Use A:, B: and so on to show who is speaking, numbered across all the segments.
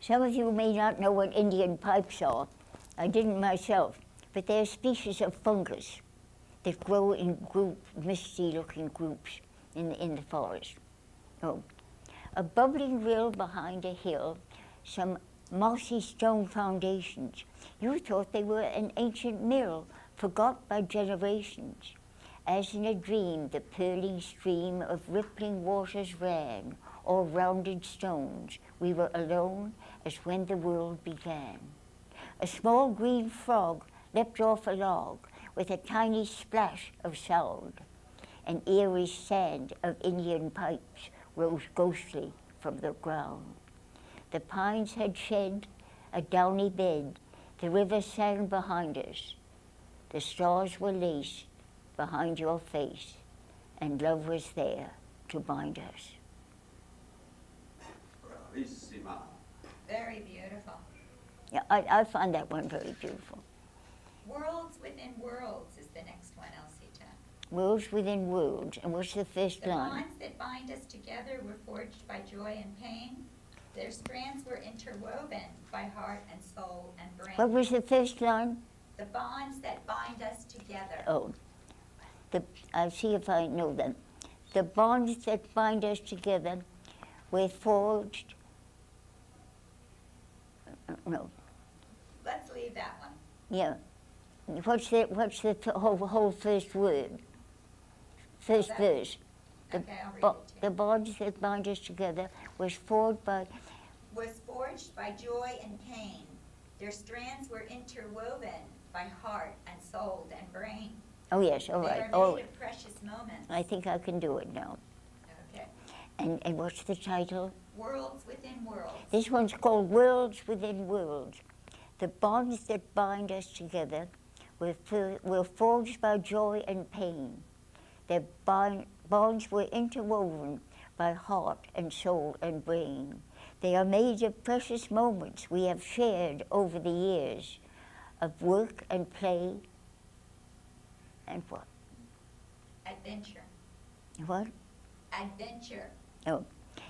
A: Some of you may not know what Indian pipes are. I didn't myself, but they're a species of fungus that grow in misty-looking groups in the forest. Oh. A bubbling rill behind a hill, some mossy stone foundations. You thought they were an ancient mill, forgot by generations. As in a dream, the purling stream of rippling waters ran, all rounded stones. We were alone as when the world began. A small green frog leapt off a log with a tiny splash of sound. An eerie sand of Indian pipes rose ghostly from the ground. The pines had shed a downy bed. The river sang behind us. The stars were laced behind your face, and love was there to bind us.
B: Bravissima.
C: Very beautiful.
A: Yeah, I find that one very beautiful.
C: Worlds within worlds is the next one, elsita.
A: Worlds within worlds. And what's the first
C: The
A: line?
C: bonds that bind us together were forged by joy and pain. Their strands were interwoven by heart and soul and brain.
A: What was the first line?
C: The bonds that bind us together.
A: Oh, I'll see if I know them. The bonds that bind us together were forged. No,
C: Let's leave that one.
A: yeah. What's the whole first word? First
C: that-
A: verse.
C: Okay, I'll read
A: Bo-
C: it to
A: the
C: you.
A: bonds that bind us together was forged by.
C: Was forged by joy and pain. Their strands were interwoven by heart and soul and brain.
A: Oh yes, all
C: They
A: right.
C: are
A: Oh,
C: made of precious moments.
A: I think I can do it now.
C: Okay.
A: And what's the title?
C: Worlds within worlds.
A: This one's called Worlds Within Worlds. The bonds that bind us together were forged by joy and pain. Their bonds were interwoven by heart and soul and brain. They are made of precious moments we have shared over the years of work and play and what?
C: Adventure.
A: What?
C: Adventure.
A: Oh.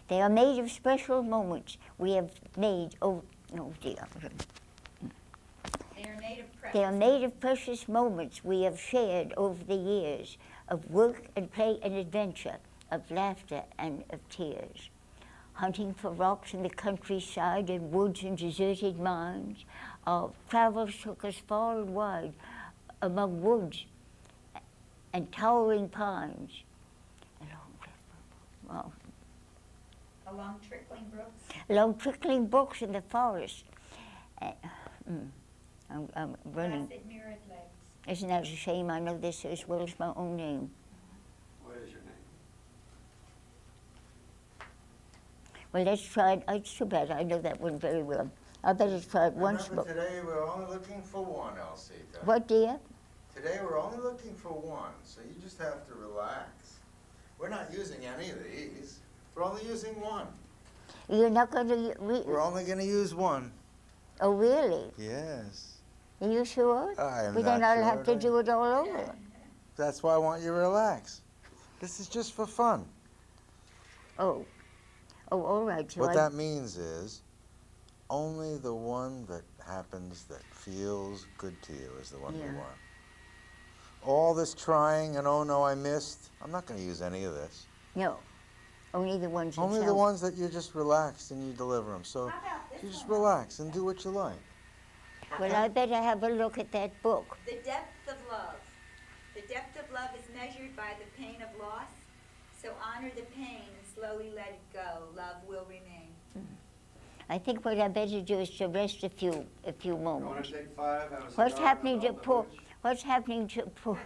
A: They are made of special moments we have made over, oh dear.
C: They are made of precious.
A: They are made of precious moments we have shared over the years of work and play and adventure, of laughter and of tears. Hunting for rocks in the countryside and woods and deserted mines, our travels took us far and wide among woods and towering pines. Wow.
C: Along trickling brooks.
A: Along trickling brooks in the forest. I'm running.
C: Placid mirrored legs.
A: Isn't that a shame? I know this as well as my own name.
B: What is your name?
A: Well, let's try it. It's too bad. I know that one very well. I better try it once
D: Remember,
A: more.
D: today we're only looking for one, elsita.
A: What, dear?
D: Today we're only looking for one, so you just have to relax. We're not using any of these. We're only using one.
A: You're not going to...
D: We're only going to use one.
A: Oh, really?
D: Yes.
A: Are you sure?
D: I am
A: Well, then
D: not
A: I'll have to
D: sure.
A: do it all over.
D: That's why I want you to relax. This is just for fun.
A: Oh. Oh, all right. So
D: What that means is only the one that happens that feels good to you is the one we
A: Yeah.
D: want. All this trying and, oh no, I missed, I'm not going to use any of this.
A: No. Only the ones that
D: Only the
A: sound-
D: ones that you're just relaxed and you deliver them. So
C: How about this
D: you just
C: one?
D: relax and do what you like.
A: Well, I better have a look at that book.
C: The depth of love. The depth of love is measured by the pain of loss. So honor the pain and slowly let it go. Love will remain.
A: I think what I better do is to rest a few
B: You want
A: moments.
B: to take 5? Have a
A: What's
B: cigar
A: happening to
B: on the
A: poor?
B: bridge?
A: What's happening to poor?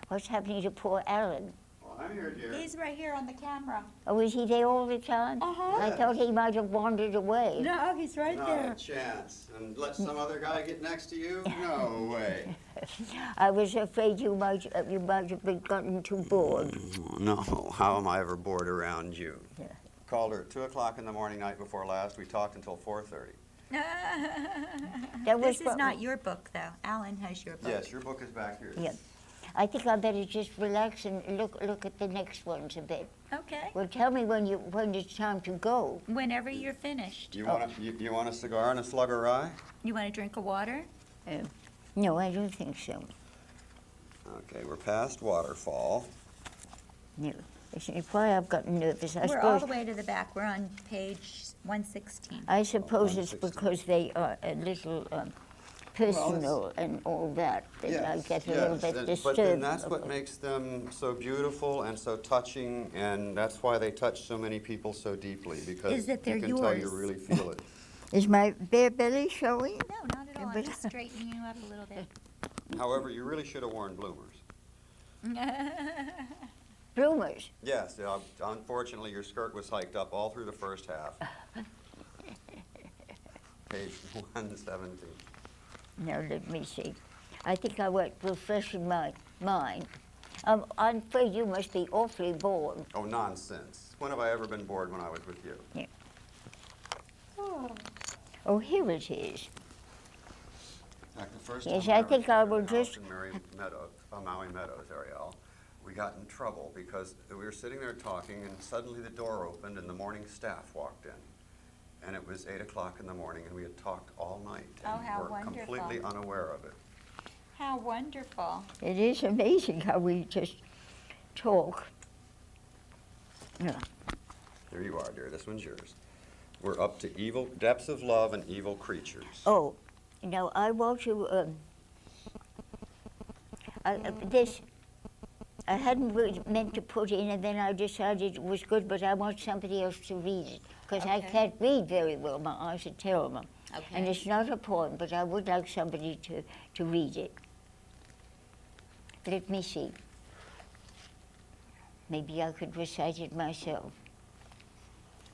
A: What's happening to poor Alan?
B: Well, I'm here, dear.
E: He's right here on the camera.
A: Oh, is he there all the time?
E: Uh-huh.
A: I thought he might have wandered away.
E: No, he's right
B: Not
E: there.
B: a chance. And let some other guy get next to you? No way.
A: I was afraid you might have been gotten too bored.
B: No, how am I ever bored around you?
A: Yeah.
B: Called her at 2 o'clock in the morning, night before last. We talked until 4:30.
A: That was
C: This is
A: what-
C: not your book, though. Alan has your book.
B: Yes, your book is back here.
A: Yeah. I think I better just relax and look at the next ones a bit.
C: Okay.
A: Well, tell me when it's time to go.
C: Whenever you're finished.
B: You want a cigar and a slug of rye?
C: You want a drink of water?
A: No, I don't think so.
B: Okay, we're past Waterfall.
A: No. Why I've gotten nervous, I
C: We're all
A: suppose.
C: the way to the back. We're on page 116.
A: I suppose it's
B: 116.
A: because they are a little personal and all that. That I get a little bit disturbed.
B: But then that's what makes them so beautiful and so touching, and that's why they touch so many people so deeply, because
C: Is that they're
B: you can tell you
C: yours.
B: really feel it.
A: Is my bare belly showing?
C: No, not at all. I'm just straightening you out a little bit.
B: However, you really should have worn bloomers.
A: Bloomers.
B: Yes, unfortunately, your skirt was hiked up all through the first half. Page 117.
A: Now, let me see. I think I went refreshing my mind. I'm afraid you must be awfully bored.
B: Oh, nonsense. When have I ever been bored when I was with you?
A: Oh, here it is.
B: In fact, the first
A: Yes,
B: time
A: I think I
B: was
A: will
B: at your house
A: just-
B: in Maui Meadows, Ariel, we got in trouble because we were sitting there talking, and suddenly the door opened and the morning staff walked in. And it was 8 o'clock in the morning, and we had talked all night.
C: Oh,
B: and
C: how
B: were
C: wonderful.
B: completely unaware of it.
C: How wonderful.
A: It is amazing how we just talk. Yeah.
B: Here you are, dear. This one's yours. We're up to evil depths of love and evil creatures.
A: Oh, now I want to, this, I hadn't really meant to put in, and then I decided it was good, but I want somebody else to read it, because I
C: Okay.
A: can't read very well. My eyes are terrible. And
C: Okay.
A: it's not a poem, but I would like somebody to read it. Let me see. Maybe I could recite it myself.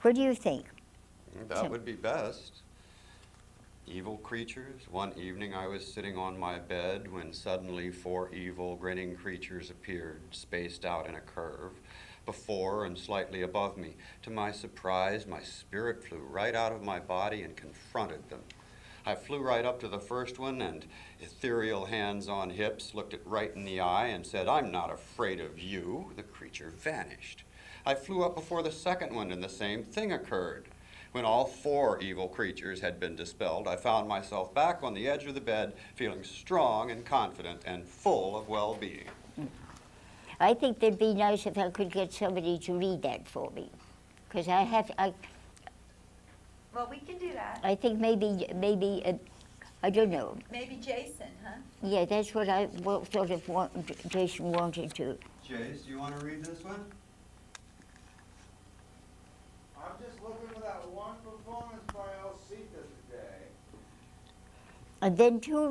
A: What do you think?
B: That would be best. Evil creatures. One evening I was sitting on my bed when suddenly 4 evil, grinning creatures appeared, spaced out in a curve, before and slightly above me. To my surprise, my spirit flew right out of my body and confronted them. I flew right up to the first one and, ethereal hands on hips, looked it right in the eye and said, "I'm not afraid of you." The creature vanished. I flew up before the second one and the same thing occurred. When all 4 evil creatures had been dispelled, I found myself back on the edge of the bed, feeling strong and confident and full of well-being.
A: I think it'd be nice if I could get somebody to read that for me, because
C: Well, we can do that.
A: I think maybe, I don't know.
C: Maybe Jason, huh?
A: Yeah, that's what I sort of Jason wanted to.
B: Jace, do you want to read this one?
D: I'm just looking for that one performance by Elsita today.
A: And then Two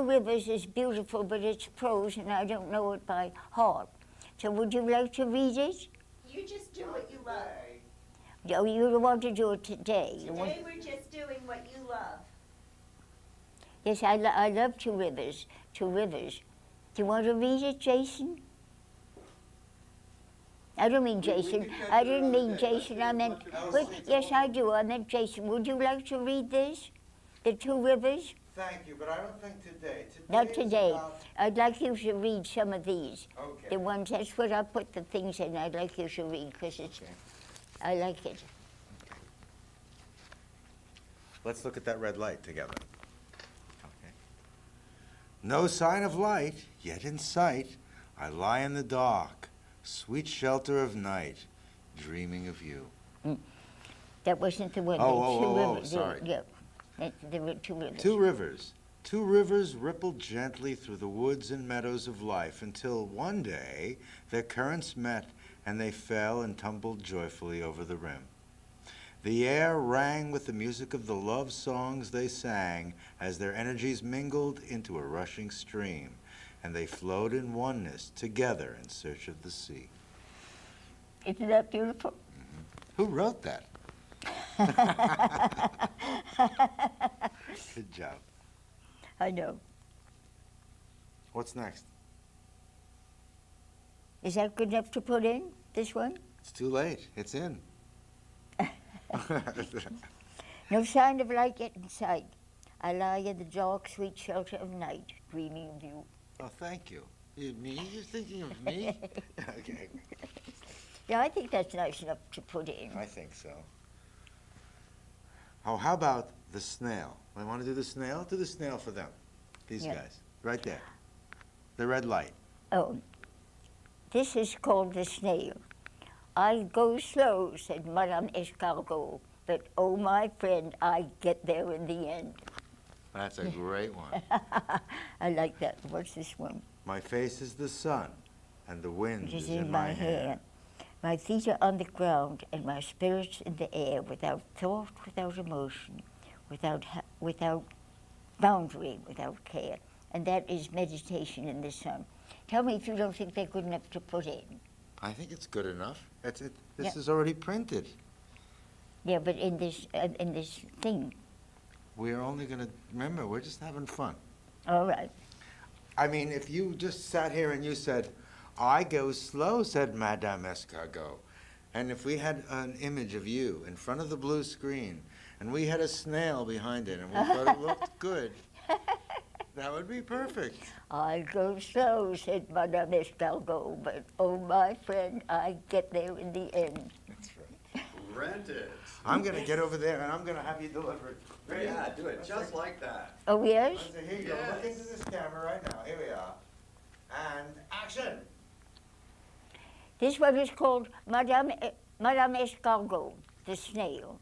A: Rivers is beautiful, but it's prose, and I don't know it by heart. So would you like to read it?
C: You just do what you love.
A: Oh, you don't want to do it today. You want-
C: Today we're just doing what you love.
A: Yes, I love Two Rivers. Two Rivers. Do you want to read it, Jason? I don't mean Jason.
B: can catch
A: I
B: it
A: didn't
B: another
A: mean
B: day.
A: Jason. I meant.
B: Let's
A: Well, yes, I do. I meant Jason. Would you like to read this? The Two Rivers?
D: Thank you, but I don't think today.
A: Not
D: is
A: today.
D: about-
A: I'd like you to read some of these.
D: Okay.
A: The ones, that's what I put the things in. I'd like you to read because it's.
D: Okay.
A: I like it.
D: Let's look at that red light together. Okay. No sign of light, yet in sight, I lie in the dark, sweet shelter of night, dreaming of you.
A: That wasn't the one.
D: Oh,
A: the Two
D: oh, oh, oh,
A: Rivers.
D: sorry.
A: Yeah. There were Two Rivers.
D: Two rivers. 2 rivers rippled gently through the woods and meadows of life until one day their currents met and they fell and tumbled joyfully over the rim. The air rang with the music of the love songs they sang as their energies mingled into a rushing stream, and they flowed in oneness together in search of the sea.
A: Isn't that beautiful?
D: Who wrote that? Good job.
A: I know.
D: What's next?
A: Is that good enough to put in, this one?
D: It's too late. It's in.
A: No sign of light yet in sight. I lie in the dark, sweet shelter of night, dreaming of you.
D: Oh, thank you. Me? You're thinking of me? Okay,
A: Yeah, I think that's nice enough to put in.
D: I think so. Oh, how about the snail? I want to do the snail? Do the snail for them. These
A: Yeah.
D: guys, right there. The red light.
A: Oh, this is called the snail. I go slow, said Madame Escargot, but oh, my friend, I get there in the end.
D: That's a great one.
A: I like that. What's this one?
D: My face is the sun, and the wind
A: It
D: is in my hair.
A: My feet are on the ground, and my spirits in the air, without thought, without emotion, without boundary, without care. And that is meditation in the sun. Tell me if you don't think they're good enough to put in.
D: I think it's good enough. That's it. This
A: Yeah.
D: is already printed.
A: Yeah, but in this thing.
D: We're only going to, remember, we're just having fun.
A: All right.
D: I mean, if you just sat here and you said, I go slow, said Madame Escargot. And if we had an image of you in front of the blue screen, and we had a snail behind it, and we thought it looked good, that would be perfect.
A: I go slow, said Madame Escargot, but oh, my friend, I get there in the end.
D: That's right.
B: Rent it.
D: I'm going to get over there, and I'm going to have you deliver it. Ready?
B: Yeah, do it just like that.
A: Oh, yes?
D: Let's see, here you go. Look
B: Yes.
D: into this camera right now. Here we are. And action.
A: This one is called Madame Escargot, the snail.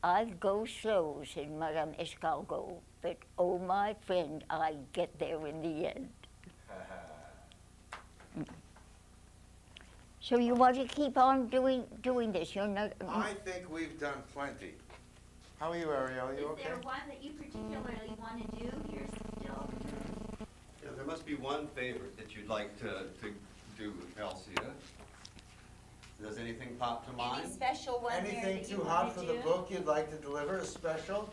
A: I go slow, said Madame Escargot, but oh, my friend, I get there in the end. So you want to keep on doing this? You're not.
D: I think we've done plenty. How are you, Ariel? You
C: Is
D: okay?
C: there one that you particularly want to do? You're still.
B: Yeah, there must be one favorite that you'd like to do, Elsita. Does anything pop to mind?
C: Any special one there
D: Anything
C: that you
D: too
C: want
D: hot
C: to
D: for the
C: do?
D: book you'd like to deliver, a special?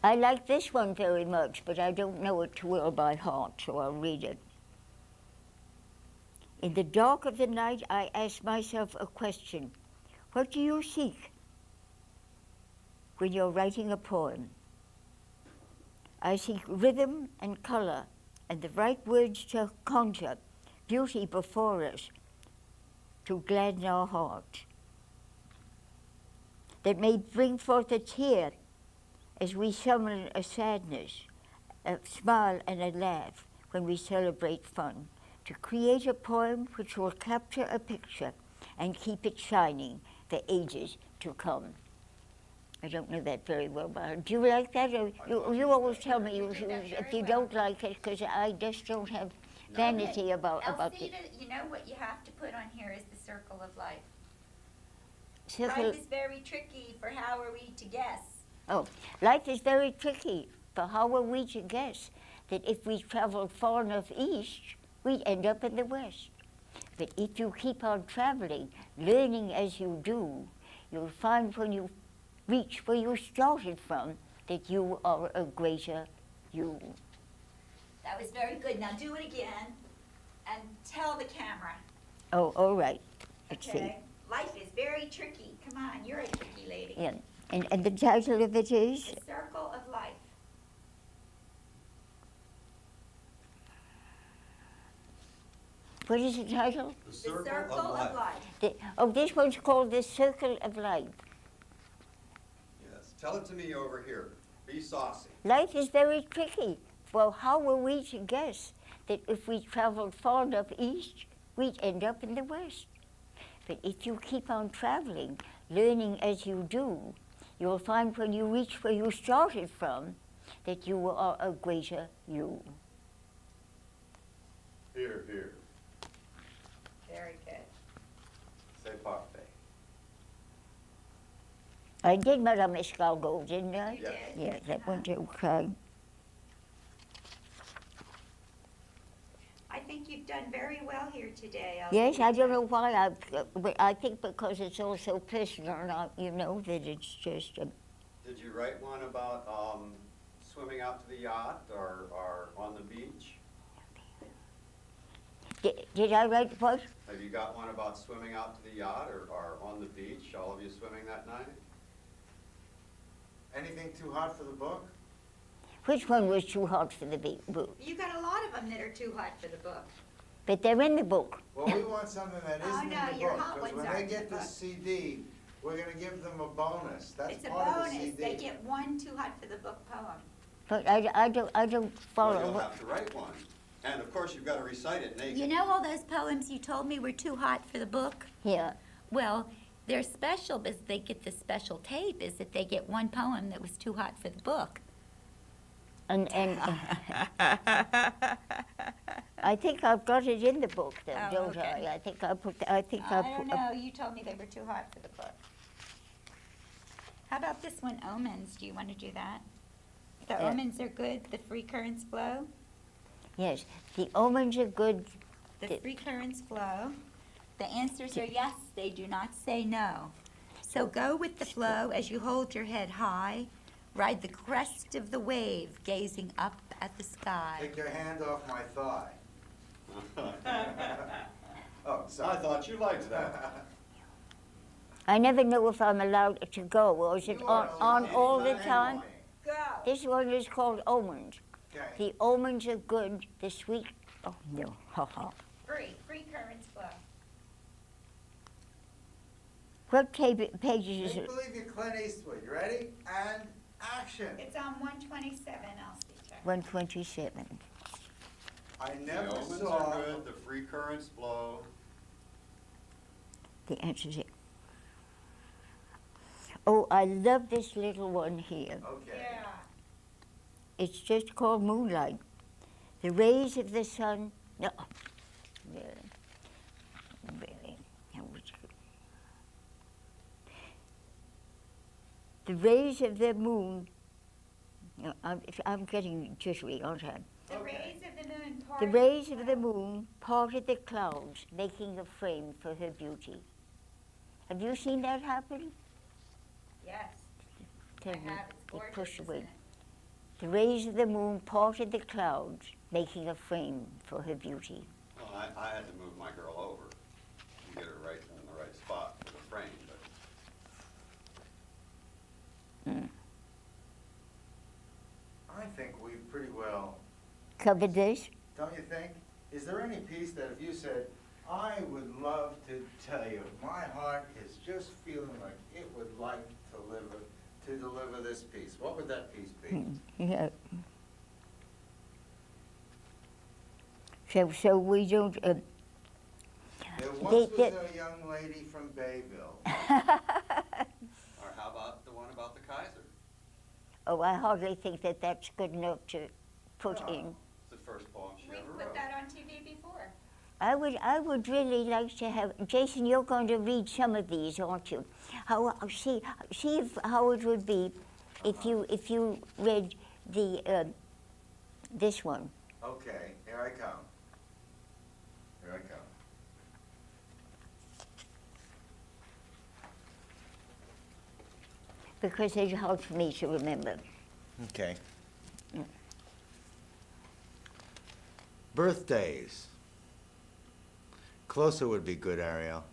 A: I like this one very much, but I don't know it too well by heart, so I'll read it. In the dark of the night, I ask myself a question. What do you seek when you're writing a poem? I seek rhythm and color and the right words to conjure beauty before us to gladden our heart, that may bring forth a tear as we summon a sadness, a smile and a laugh when we celebrate fun, to create a poem which will capture a picture and keep it shining the ages to come. I don't know that very well, but do you like that? Or you always tell me if you don't like it, because I just don't have vanity about the
C: Elsita, you know what you have to put on here is the circle of life.
A: circle.
C: Life is very tricky, for how are we to guess?
A: Oh, life is very tricky, but how are we to guess that if we travel far enough east, we end up in the west? But if you keep on traveling, learning as you do, you'll find when you reach where you started from that you are a greater you.
C: That was very good. Now do it again and tell the camera.
A: Oh, all right. Let's
C: Okay? Life is very tricky. Come on, you're a tricky lady.
A: see. Yeah. And the title of it is?
C: The circle of life.
A: What is the title?
B: The
C: The circle of life.
A: This one's called The Circle of Life.
B: Yes, tell it to me over here. Be saucy.
A: Life is very tricky. Well, how were we to guess that if we traveled far enough east, we'd end up in the west? But if you keep on traveling, learning as you do, you'll find when you reach where you started from that you are a greater you.
B: Here, here.
C: Very good.
B: Say parfait.
A: I did Madame Escargot, didn't I?
C: You
B: Yeah.
C: did.
A: Yeah, that one's okay.
C: I think you've done very well here today.
A: Yes, I don't
C: Elsita.
A: know why. But I think because it's all so personal, you know, that it's just a
B: Did you write one about swimming out to the yacht or on the beach?
A: Did I write what?
B: Have you got one about swimming out to the yacht or on the beach, all of you swimming that night?
D: Anything too hot for the book?
A: Which one was too hot for the boot?
C: You got a lot of them that are too hot for the book.
A: but they're in the book.
D: Well, we want something that
C: Oh,
D: isn't
C: no,
D: in the
C: your
D: book,
C: hot
D: because
C: ones
D: when
C: are
D: they
C: in the
D: get the
C: book.
D: CD, we're gonna give them a bonus. That's
C: It's a
D: part of the
C: bonus.
D: CD.
C: They get one Too Hot for the Book poem.
A: But I don't
B: Well,
A: follow.
B: you'll have to write one. And of course, you've got to recite it naked.
C: You know all those poems you told me were too hot for the book?
A: Yeah.
C: Well, they're special because they get the special tape is that they get one poem that was too hot for the book.
A: And I think I've got it in the book, though,
C: Oh,
A: don't
C: okay.
A: I? I think I put. I think
C: I
A: I
C: don't
A: put.
C: know. You told me they were too hot for the book. How about this one, Omens? Do you want to do that? The
A: Yeah.
C: omens are good. The free currents flow.
A: Yes, the omens are good.
C: The free currents flow. The answers are yes. They do not say no. So go with the flow as you hold your head high. Ride the crest of the wave, gazing up at the sky.
D: Take your hand off my thigh. Oh,
B: I
D: sorry.
B: thought you liked that.
A: I never know if I'm allowed to go, or is it
D: You are
A: on
D: allowed
A: all the
D: anytime
A: time?
D: you want.
C: Go.
A: This one is called omens.
D: Okay.
A: The omens are good. The sweet. Oh no, ha ha.
C: Free currents flow.
A: What pages is
D: Make
A: it?
D: believe you're Clint Eastwood. You ready? And action.
C: It's on 127, elsita.
A: 127.
D: I
B: The
D: never
B: omens
D: saw.
B: are good, the free currents blow.
A: The answer's it. Oh, I love this little one here.
D: Okay.
A: It's just called Moonlight. The rays of the sun. No, really, really. That was good. The rays of the moon. No, I'm getting jittery, aren't I?
C: The
D: Okay.
C: rays of the moon
A: The
C: parted
A: rays of the
C: clouds.
A: moon parted the clouds, making a frame for her beauty. Have you seen that happen?
C: Yes,
A: Tell
C: I
A: me,
C: have. It's
A: they
C: gorgeous,
A: push away.
C: isn't it?
A: The rays of the moon parted the clouds, making a frame for her beauty.
B: Well, I had to move my girl over to get her right in the right spot for the frame, but
D: I think we've pretty well,
A: Covered this?
D: don't you think? Is there any piece that if you said, I would love to tell you, my heart is just feeling like it would like to deliver this piece, what would that piece be?
A: Yeah. So we don't.
D: There once was
A: they-
D: a young lady from Bayville.
B: or how about the one about the Kaiser?
A: Oh, I hardly think that that's good enough to put
D: No.
A: in.
B: It's the first poem she
C: We've
B: ever
C: put
B: wrote.
C: that on TV before.
A: I would really like to have Jason. You're going to read some of these, aren't you? See if, how it would be if you read the this one.
D: Okay, here I come. Here I come.
A: Because it helps me to remember.
D: Okay. Birthdays. Closer would be good, Ariel.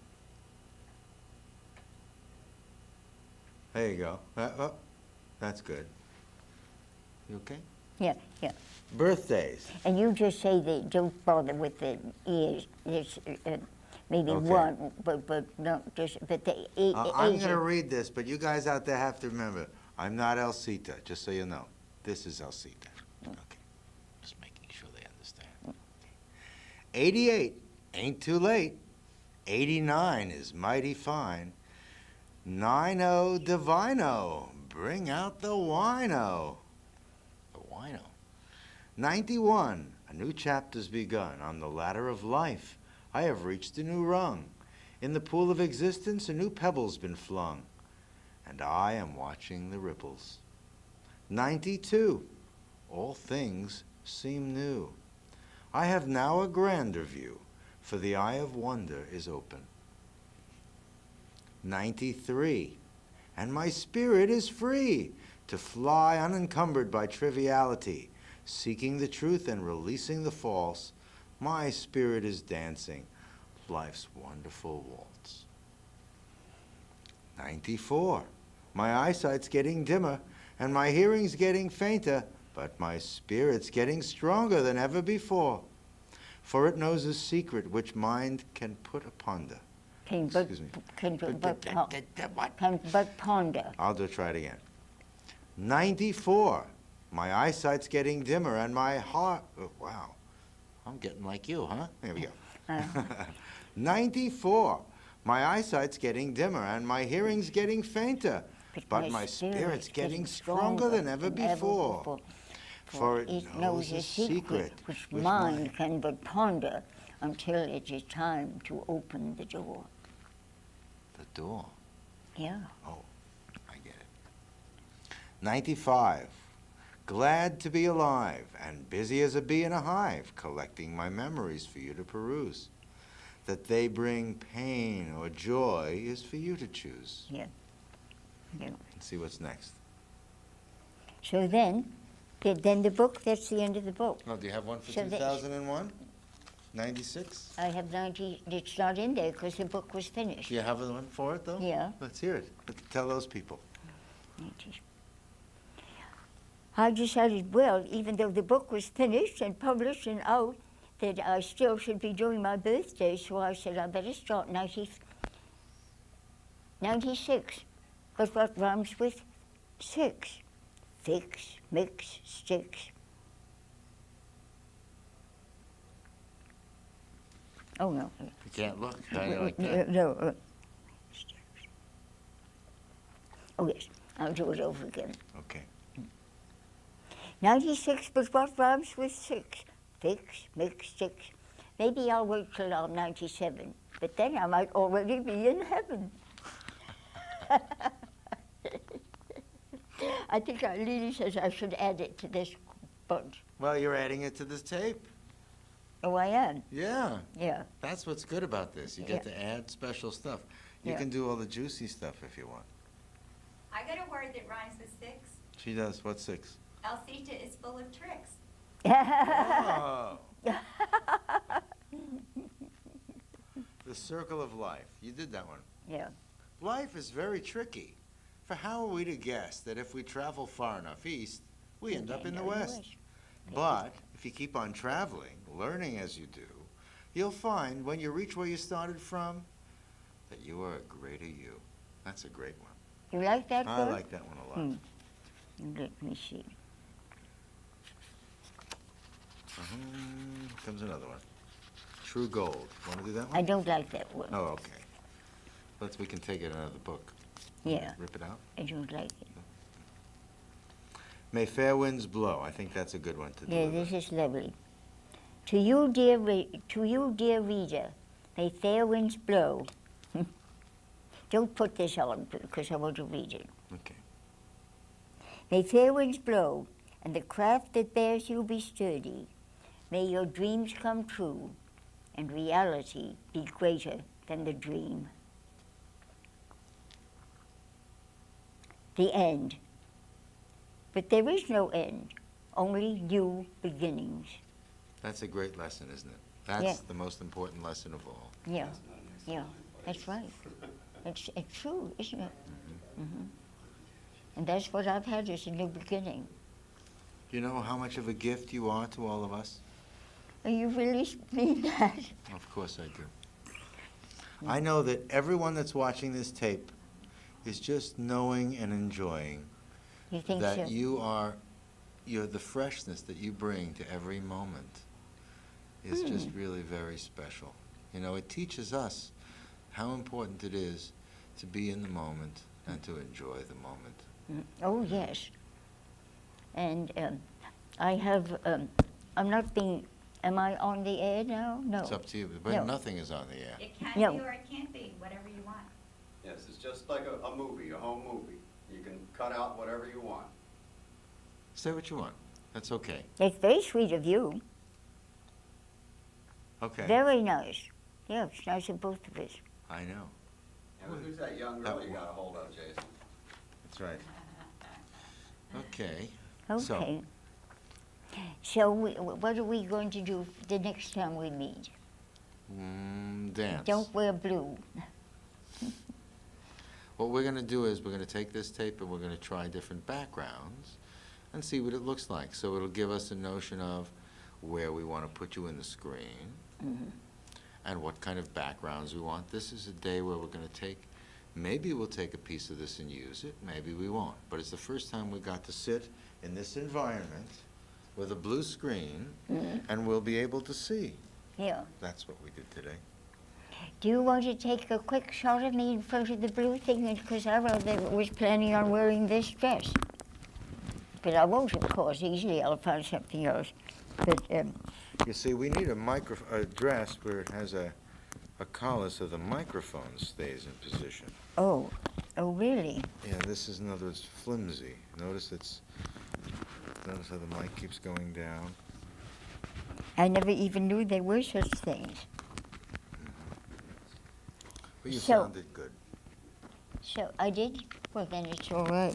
D: There you go. Oh, that's good. You okay?
A: Yeah, yeah.
D: Birthdays.
A: And you just say that don't bother with the ears. There's maybe
D: Okay.
A: one, but not just. But the
D: I'm
A: age
D: going to
A: of-
D: read this, but you guys out there have to remember, I'm not elsita, just so you know. This is elsita. Okay. Just making sure they understand. 88 ain't too late. 89 is mighty fine. 90 divino, bring out the wino. The wino. 91, a new chapter's begun. On the ladder of life, I have reached a new rung. In the pool of existence, a new pebble's been flung, and I am watching the ripples. 92, all things seem new. I have now a grander view, for the eye of wonder is open. 93, and my spirit is free to fly unencumbered by triviality, seeking the truth and releasing the false. My spirit is dancing life's wonderful waltz. 94, my eyesight's getting dimmer and my hearing's getting fainter, but my spirit's getting stronger than ever before. for it knows a secret which mind can put a ponder.
A: Can but,
D: Excuse me.
A: can but,
D: What?
A: can but ponder.
D: I'll try it again. 94. My eyesight's getting dimmer and my heart, oh, wow. I'm getting like you, huh? There we go. 94. My eyesight's getting dimmer and my hearing's getting fainter, but my spirit's getting stronger than ever before. For it knows a secret
A: which mind can but ponder until it is time to open the door.
D: The door.
A: Yeah.
D: Oh, I get it. 95. Glad to be alive and busy as a bee in a hive, collecting my memories for you to peruse. That they bring pain or joy is for you to choose.
A: Yeah. Yeah.
D: Let's see what's next.
A: So then the book, that's the end of the book.
D: Oh, do you have one for
A: So that-
D: 2001? 96?
A: I have 90, it's not in there because the book was finished.
D: Do you have one for it, though?
A: Yeah.
D: Let's hear it. Tell those people.
A: 90. I decided, well, even though the book was finished and published and out, that I still should be doing my birthday, so I said I better start 96. But what rhymes with 6? Fix, mix, sticks. Oh, no.
D: You can't look. How do you like that?
A: No. Oh, yes. I'll do it over again.
D: Okay.
A: 96, but what rhymes with 6? Fix, mix, sticks. Maybe I'll wait till I'm 97, but then I might already be in heaven. I think Lily says I should add it to this bunch.
D: Well, you're adding it to this tape.
A: Oh, I am?
D: Yeah.
A: Yeah.
D: That's what's good about this. You get
A: Yeah.
D: to add special stuff. You
A: Yeah.
D: can do all the juicy stuff if you want.
C: I got a word that rhymes with 6.
D: She does. What's 6?
C: Elsita is full of tricks.
D: Oh. The circle of life. You did that one.
A: Yeah.
D: Life is very tricky. For how are we to guess that if we travel far enough east, we end up in the west? But if you keep on traveling, learning as you do, you'll find when you reach where you started from that you are a greater you. That's a great one.
A: You like that
D: I
A: word?
D: like that one a lot.
A: Let me see.
D: Comes another one. True gold. Want to do that
A: I
D: one?
A: don't like that word.
D: Oh, okay. We can take it out of the book.
A: Yeah,
D: Rip it out.
A: I don't like it.
D: May fair winds blow. I think that's a good one to
A: Yeah,
D: deliver.
A: this is lovely. To you, dear reader, may fair winds blow. Don't put this on because I want to read it.
D: Okay.
A: May fair winds blow, and the craft that bears you be sturdy. May your dreams come true, and reality be greater than the dream. The end. But there is no end, only new beginnings.
D: That's a great lesson, isn't it? That's
A: Yeah.
D: the most important lesson of all.
A: Yeah, yeah, that's right. It's true, isn't it? Mm-hmm. And that's what I've had as a new beginning.
D: You know how much of a gift you are to all of us?
A: And you really mean that?
D: Of course I do. I know that everyone that's watching this tape is just knowing and enjoying
A: You think
D: that
A: so?
D: you're the freshness that you bring to every moment is just really very special. You know, it teaches us how important it is to be in the moment and to enjoy the moment.
A: Oh, yes. And I have, I'm not being, am I on the air now? No.
D: It's up to you, but
A: No.
D: nothing is on the air.
C: It can
A: No.
C: be or it can't be, whatever you want.
B: Yes, it's just like a movie, a home movie. You can cut out whatever you want.
D: Say what you want. That's okay.
A: It's very sweet of you.
D: Okay.
A: Very nice. Yeah, it's nice of both of us.
D: I know.
B: And who's that young girl you got a hold of, Jason?
D: That's right. Okay.
A: Okay. So what are we going to do the next time we meet?
D: Dance.
A: Don't wear blue.
D: What we're going to do is we're going to take this tape and we're going to try different backgrounds and see what it looks like. So it'll give us a notion of where we want to put you in the screen, and what kind of backgrounds we want. This is a day where we're going to take, maybe we'll take a piece of this and use it, maybe we won't. But it's the first time we got to sit in this environment with a blue screen, and we'll be able to see.
A: Yeah.
D: That's what we did today.
A: Do you want to take a quick shot of me in front of the blue thing? Because I was planning on wearing this dress. But I won't, of course. Easily I'll find something else. But
D: You see, we need a dress where it has a collar so the microphone stays in position.
A: oh, really?
D: Yeah, this is, in other words, flimsy. Notice how the mic keeps going down.
A: I never even knew there were such things.
D: But you
A: So-
D: sounded good.
A: So I did. Well, then it's all right.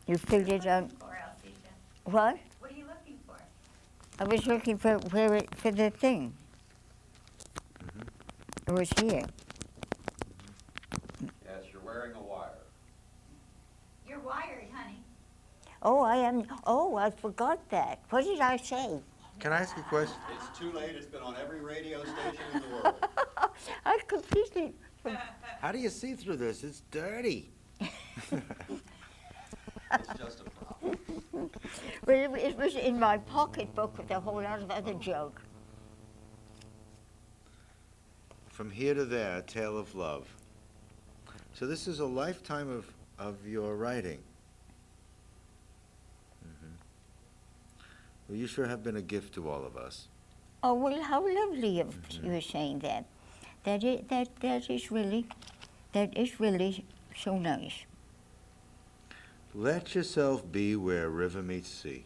A: You filled it out.
C: For Elsita.
A: What?
C: What are you looking for?
A: I was looking for for the thing. It was here.
B: Yes, you're wearing a wire.
C: You're wired, honey.
A: Oh, I am. Oh, I forgot that. What did I say?
D: Can I ask a question?
B: It's too late. It's been on every radio station in the world.
A: I completely.
D: How do you see through this? It's dirty.
B: It's just a problem.
A: Well, it was in my pocketbook with a whole lot of other junk.
D: From here to there, a tale of love. So this is a lifetime of your writing. Well, you sure have been a gift to all of us.
A: Oh well, how lovely of you saying that. That is really so nice.
D: Let yourself be where a river meets sea.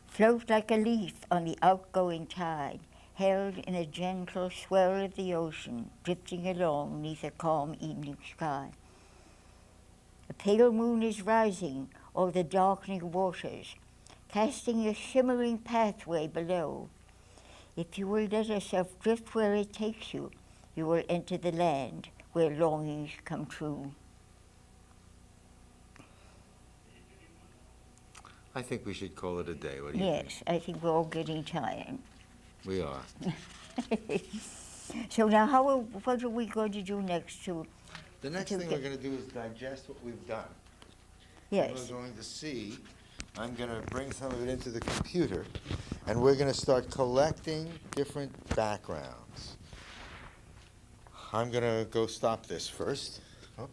A: Float like a leaf on the outgoing tide, held in a gentle swell of the ocean, drifting along neath a calm evening sky. A pale moon is rising o'er the darkening waters, casting a shimmering pathway below. If you will let yourself drift where it takes you, you will enter the land where longings come true.
D: I think we should call it a day. What do you
A: Yes, I think we're all getting tired.
D: think? We are.
A: So now, what are we going to do next?
D: The next
A: To
D: thing
A: get-
D: we're going to do is digest what we've done.
A: Yes.
D: We're going to see, I'm going to bring some of it into the computer, and we're going to start collecting different backgrounds. I'm going to go stop this first. Oop.